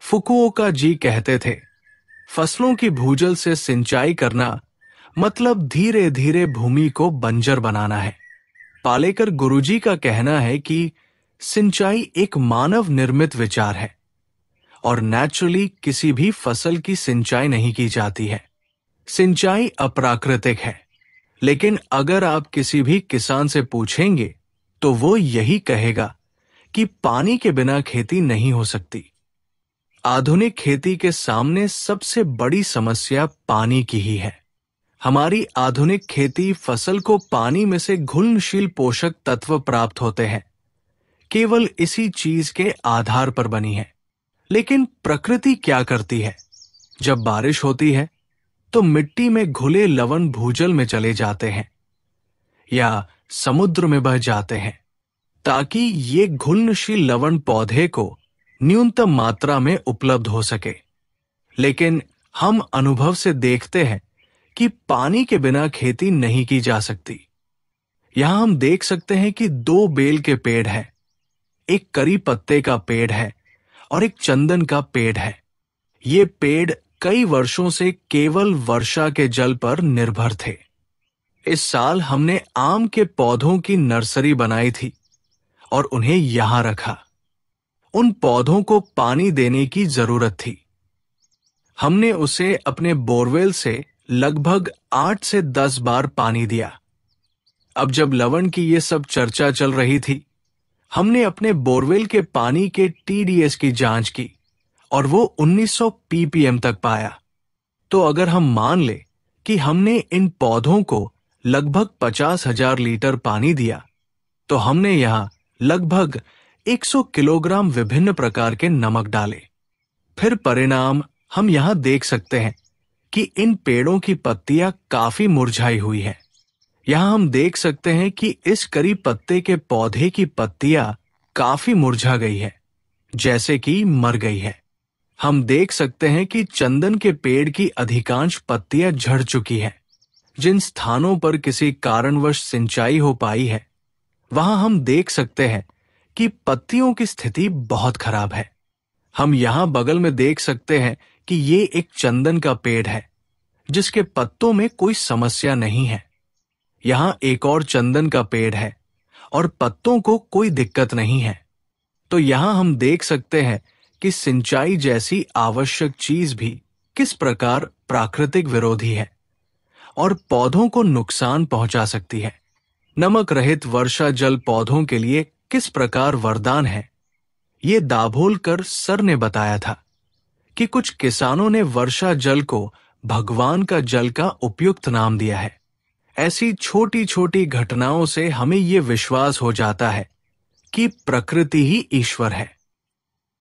Fukuoka जी कहते थे, फसलों की भूजल से सिंचाई करना मतलब धीरे धीरे भूमि को बंजर बनाना है। पालेकर गुरुजी का कहना है कि सिंचाई एक मानव निर्मित विचार है और नेचुरली किसी भी फसल की सिंचाई नहीं की जाती है। सिंचाई अप्राकृतिक है, लेकिन अगर आप किसी भी किसान से पूछेंगे तो वो यही कहेगा कि पानी के बिना खेती नहीं हो सकती। आधुनिक खेती के सामने सबसे बड़ी समस्या पानी की ही है। हमारी आधुनिक खेती फसल को पानी में से घुलनशील पोषक तत्व प्राप्त होते हैं, केवल इसी चीज के आधार पर बनी है। लेकिन प्रकृति क्या करती है? जब बारिश होती है तो मिट्टी में घुले लवण भूजल में चले जाते हैं या समुद्र में बह जाते हैं, ताकि ये घुलनशील लवण पौधे को न्यूनतम मात्रा में उपलब्ध हो सके। लेकिन हम अनुभव से देखते हैं कि पानी के बिना खेती नहीं की जा सकती। यहां हम देख सकते हैं कि 2 बेल के पेड़ हैं, एक करी पत्ते का पेड़ है और एक चंदन का पेड़ है। ये पेड़ कई वर्षों से केवल वर्षा के जल पर निर्भर थे। इस साल हमने आम के पौधों की नर्सरी बनाई थी और उन्हें यहां रखा। उन पौधों को पानी देने की जरूरत थी। हमने उसे अपने बोरवेल से लगभग 8 से 10 बार पानी दिया। अब जब लवण की ये सब चर्चा चल रही थी, हमने अपने बोरवेल के पानी के टीडीएस की जांच की और वो 1900 पीपीएम तक पाया। तो अगर हम मान ले कि हमने इन पौधों को लगभग 50,000 लीटर पानी दिया, तो हमने यहां लगभग 100 किलोग्राम विभिन्न प्रकार के नमक डाले। फिर परिणाम हम यहां देख सकते हैं कि इन पेड़ों की पत्तियां काफी मुरझाई हुई है। यहां हम देख सकते हैं कि इस करी पत्ते के पौधे की पत्तियां काफी मुरझा गई है, जैसे कि मर गई है। हम देख सकते हैं कि चंदन के पेड़ की अधिकांश पत्तियां झड़ चुकी हैं। जिन स्थानों पर किसी कारणवश सिंचाई हो पाई है, वहां हम देख सकते हैं कि पत्तियों की स्थिति बहुत खराब है। हम यहां बगल में देख सकते हैं कि ये एक चंदन का पेड़ है जिसके पत्तों में कोई समस्या नहीं है। यहां एक और चंदन का पेड़ है और पत्तों को कोई दिक्कत नहीं है। तो यहां हम देख सकते हैं कि सिंचाई जैसी आवश्यक चीज भी किस प्रकार प्राकृतिक विरोधी है और पौधों को नुकसान पहुंचा सकती है। नमक रहित वर्षा जल पौधों के लिए किस प्रकार वरदान है, ये दाभोलकर सर ने बताया था कि कुछ किसानों ने वर्षा जल को भगवान का जल का उपयुक्त नाम दिया है। ऐसी छोटी छोटी घटनाओं से हमें ये विश्वास हो जाता है कि प्रकृति ही ईश्वर है।